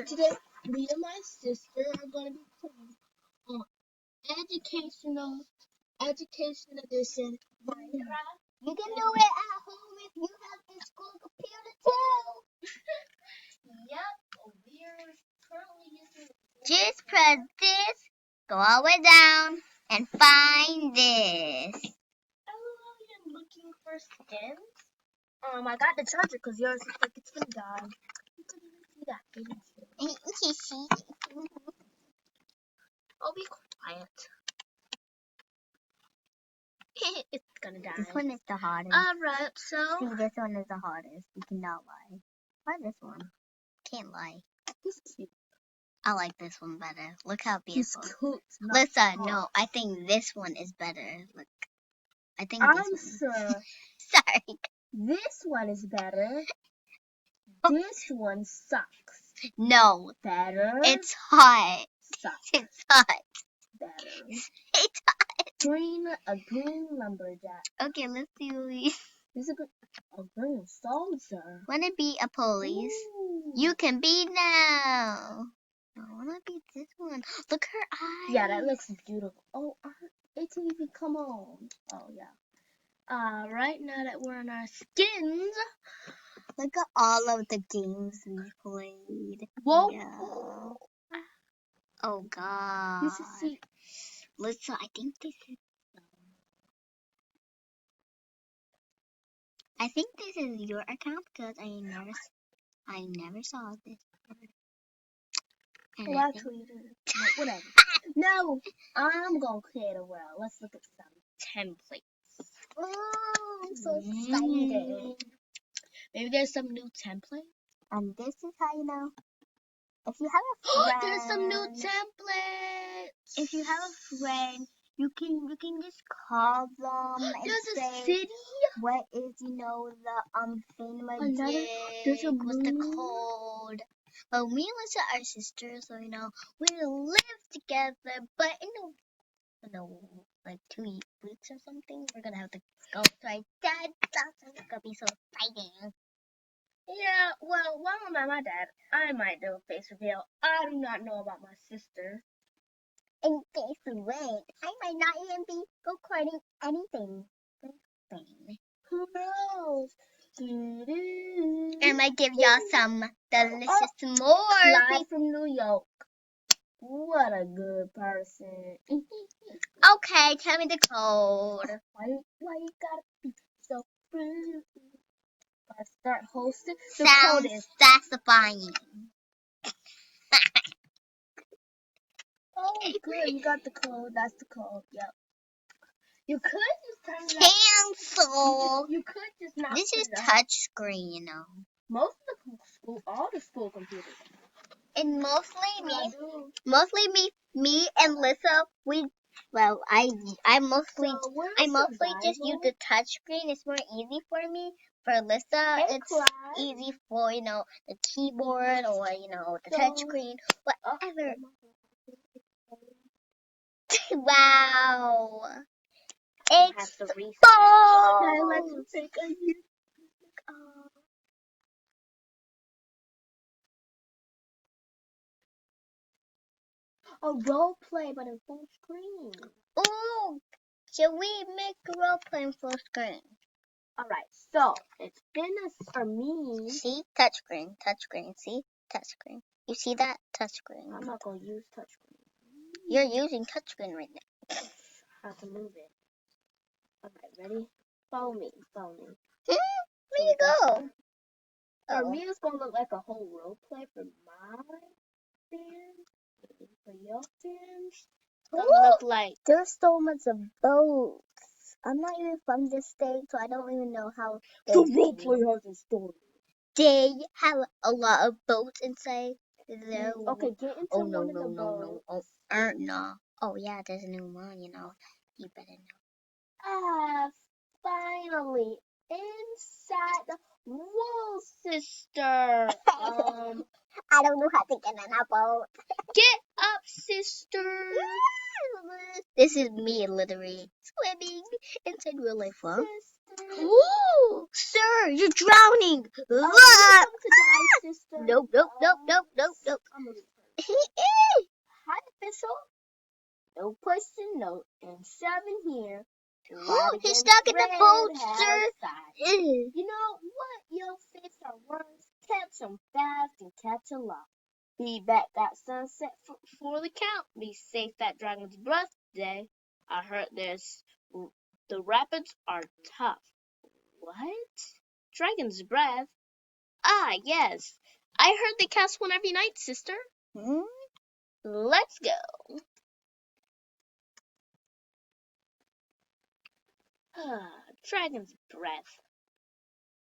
Today, me and my sister are going to be playing education edition Minecraft. You can do it at home if you have the school computer too. Yep, we're currently using. Just press this, go all the way down, and find this. I'm looking for skins. I got the charger because yours looks like it's gonna die. You couldn't even see that, didn't you? I'll be quiet. It's gonna die. This one is the hardest. Alright, so. See, this one is the hardest. You cannot lie. Why this one? Can't lie. He's cute. I like this one better. Look how He's beautiful. cute. Listen, no, I think this one is better. Look. I think I'm this one. sure. Sorry. This one is better. This one sucks. No. Better. It's hot. Sucks. It's hot. Better. It's hot. A green lumberjack. Okay, let's see. This is a green soldier. Wanna be a police? Ooh. You can be now. I wanna be this one. Look her eyes. Yeah, that looks beautiful. Oh, ATV, come on. Oh, yeah. Right now that we're in our skins. Look at all of the games we played. Whoa. Yeah. Oh, God. You should see. Listen, I think this is. I think this is your account because I never saw this. And Well, actually, you didn't. But whatever. No, I'm gonna create a world. Let's look at some templates. Oh, I'm so excited. Maybe there's some new template. And this is how you know. If you have a friend, There's some new templates. If you have a friend, you can just call them and There's say a city. what is the thingamajig, There's a what's the moon. code. Well, me and Lisa are sisters, so we live together. But in like 2 weeks or something, we're gonna have to go to our dad's house. It's gonna be so exciting. Yeah, well, while I'm at my dad, I might do a face reveal. I do not know about my sister. In this way, I might not even be recording anything. Who knows? I might give y'all some delicious s'mores. Live from New York. What a good person. Okay, tell me the code. Why you gotta be so rude? I start hosting. The Sounds code is satisfying. oh good. You got the code. That's the code. Yep. You could just turn it Cancel. You could just not. This is touch screen, Most of the school, all the school computers. And mostly me and Lisa. I mostly just use the touch screen. It's more easy for me. For Lisa, it's easy for the keyboard or the touch screen, whatever. Wow. It's Now let's take a role play, but in full screen. Ooh, should we make a role play in full screen? Alright, so it's for me. See, touch screen. See, touch screen. You see that? Touch screen. I'm not gonna use touch screen. You're using touch screen right now. I have to move it. Okay, ready? Follow me. Where you go? For me, it's gonna look like a whole role play for my fans. For your fans, it's gonna look like there's so much of boats. I'm not even from this state, so I don't even know how the role play has a story. They have a lot of boats inside. Okay, get into one of the boats. No. Oh yeah, there's a new one. You better know. Finally inside the wall, sister. I don't know how to get on a boat. Get up, sister. This is me literally swimming inside real life, huh? Ooh, sir, you're drowning. I'm to die, sister. Nope. Hi, official. No pushing, no and shoving here. Oh, he's stuck in the boat, sir. You know what? Your fish are worse. Catch 'em fast and catch 'em lot. Be back at sunset for the count. Be safe at Dragon's Breath Day. I heard the rapids are tough. What? Dragon's Breath? Ah, yes. I heard they cast one every night, sister. Let's go. Dragon's Breath.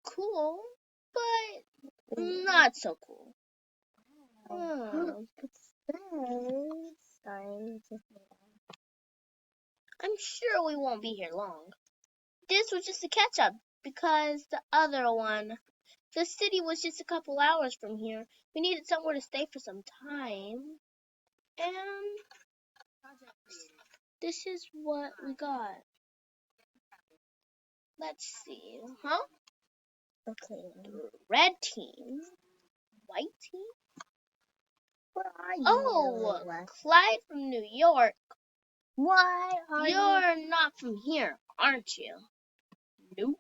Cool, but not so cool. I'm sure we won't be here long. This was just a catch up because the other one, the city was just a couple hours from here. We needed somewhere to stay for some time. And this is what we got. Let's see. Huh? Okay. Red team. White team? Where are you? Oh, Clyde from New York. Why are you? You're not from here, aren't you? Nope.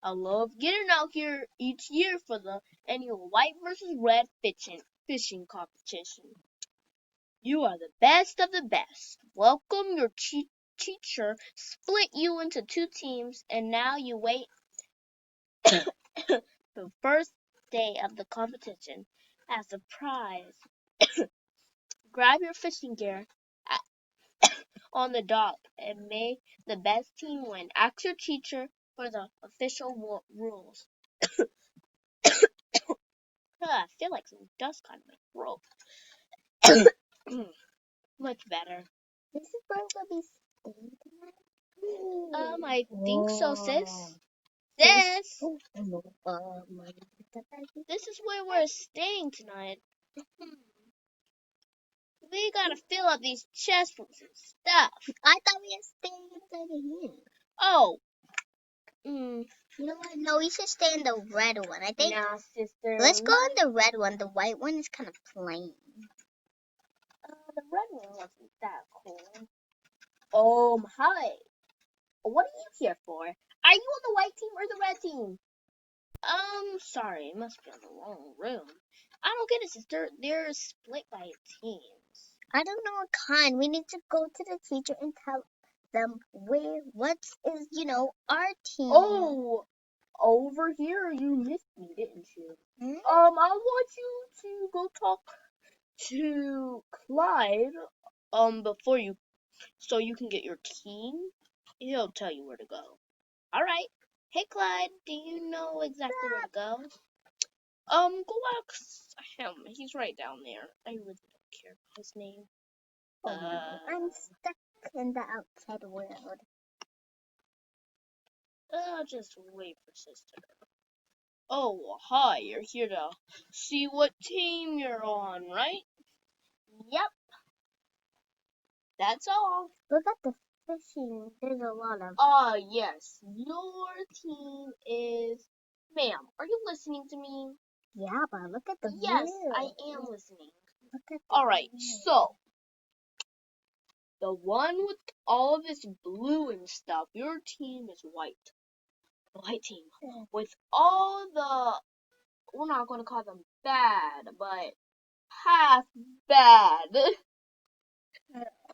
I love getting out here each year for the annual white versus red fishing competition. You are the best of the best. Welcome, your teacher split you into two teams, and now you wait the first day of the competition. As a prize, grab your fishing gear on the dock and may the best team win. Ask your teacher for the official rules. I feel like some dust got in my throat. Much better. This is where we'll be staying tonight. I think so, sis. Sis. This is where we're staying tonight. We gotta fill up these chest rooms and stuff. I thought we were staying inside here. Oh. You know what? No, we should stay in the red one. I think. Nah, sister. Let's go in the red one. The white one is kind of plain. The red one wasn't that cool. Hi. What are you here for? Are you on the white team or the red team? Sorry, it must be on the wrong room. I don't get it, sister. They're split by teams. I don't know what kind. We need to go to the teacher and tell them what is, our team. Oh, over here you missed me, didn't you? I want you to go talk to Clyde, before so you can get your key. He'll tell you where to go. All right. Hey, Clyde, do you know exactly where to go? Go ask him. He's right down there. I really don't care about his name. I'm stuck in the outside world. Just wait for sister. Oh, hi. You're here to see what team you're on, right? Yep. That's all. Look at the fishing. There's a lot of. Yes. Your team is. Ma'am, are you listening to me? Yeah, but look at the Yes, view. I am listening. Look at all right, so the one with all of this blue and stuff, your team is white. The white team with all the, we're not going to call them bad, but half bad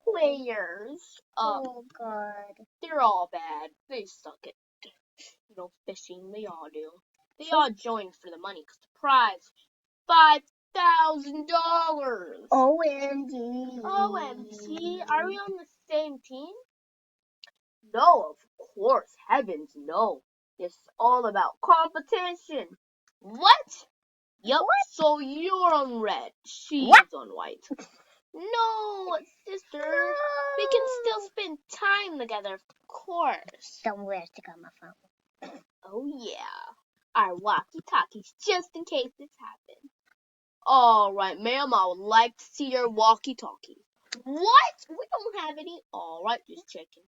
players. Oh God. They're all bad. They suck at, fishing. They all do. They all joined for the money because the prize, $5,000. OMG. OMG. Are we on the same team? No, of course. Heavens, no. It's all about competition. What? Yup. So you're on red. She's on white. No, sister. No. We can still spend time together, of course. Don't wear stick on my phone. Oh, yeah. Our walkie-talkies, just in case this happens. All right, ma'am, I would like to see your walkie-talkie. What? We don't have any. All right, just checking.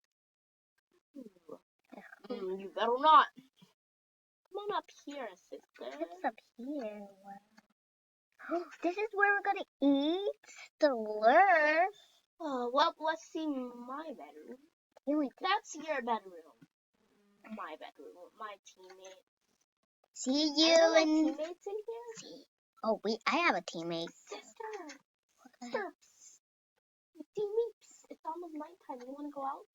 You better not. Come on up here, sister. What's up here? This is where we're gonna eat the lure. Well, let's see my bedroom. That's your bedroom. My bedroom. My teammate. See you Are and teammates in here? oh wait, I have a teammate. Sister. Teammates. It's almost nighttime. You wanna go out?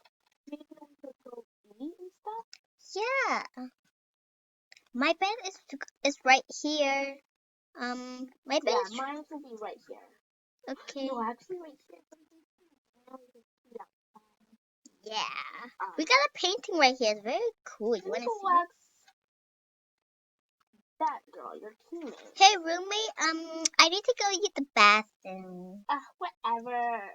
Maybe we could go eat and stuff? Yeah. My bed is right here. My bed is mine will be right here. okay. No, actually right here. Yeah. We got a painting right here. It's very cool. You wanna see? That girl, your teammate. Hey roommate, I need to go use the bathroom. Whatever.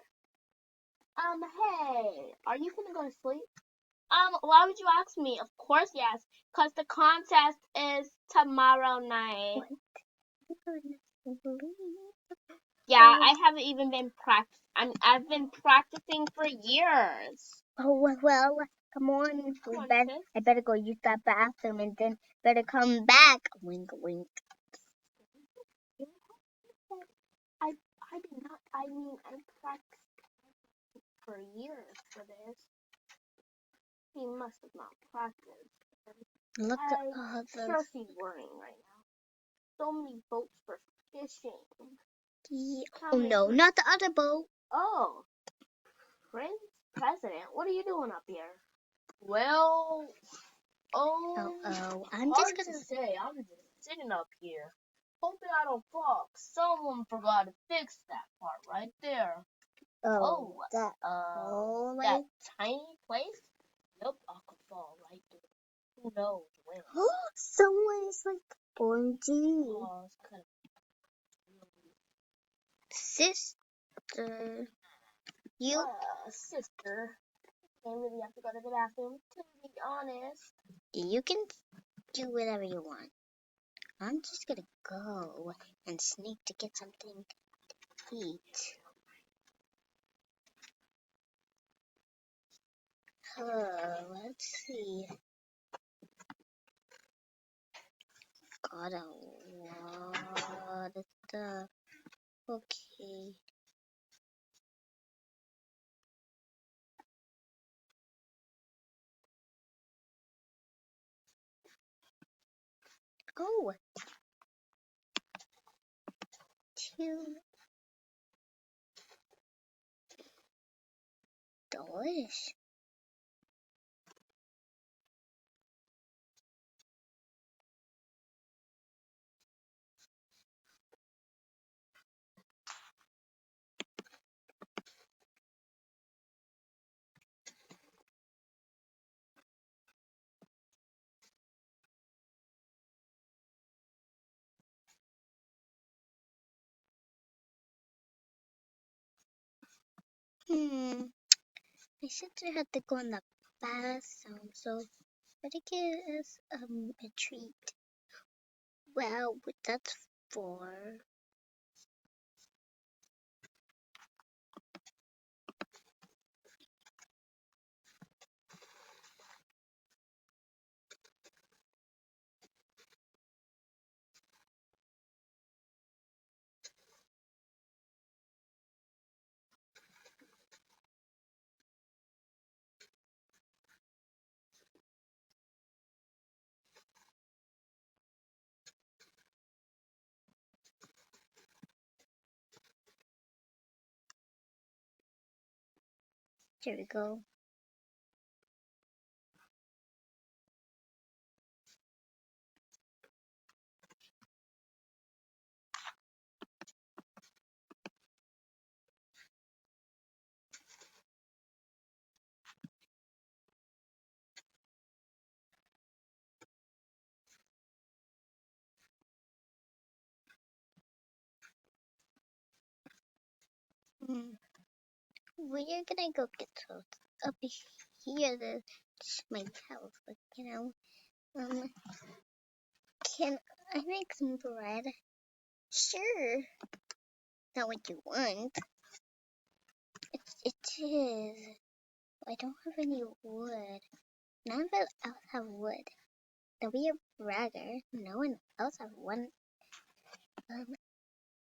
Hey, are you gonna go to sleep? Why would you ask me? Of course, yes, cause the contest is tomorrow night. Yeah, I haven't even been I've been practicing for years. Oh well, come on. I better go use that bathroom and then better come back. Wink, wink. I did not. I mean, I practiced for years for this. He must have not practiced. Look at all I'm sure he's worrying right now. So many boats for fishing. Oh no, not the other boat. Oh, Prince President, what are you doing up here? Well, I'm just gonna say. I'm just sitting up here, hoping I don't fall. Someone forgot to fix that part right there. That tiny place? Yep, I could fall right there. Who knows when? someone is like OMG. Oh, it's kind of Sister. You sister. I really have to go to the bathroom, to be honest. You can do whatever you want. I'm just gonna go and sneak to get something to eat. Let's see. Got a lot of stuff. Okay. Oh, $2. My sister had to go in the bathroom, so better give us a treat. Well, that's 4. Here we go. We're gonna go get those up here. That's my house, but can I make some bread? Sure. Not what you want. It is. I don't have any wood. None of us else have wood. Don't be a bragger. No one else have one.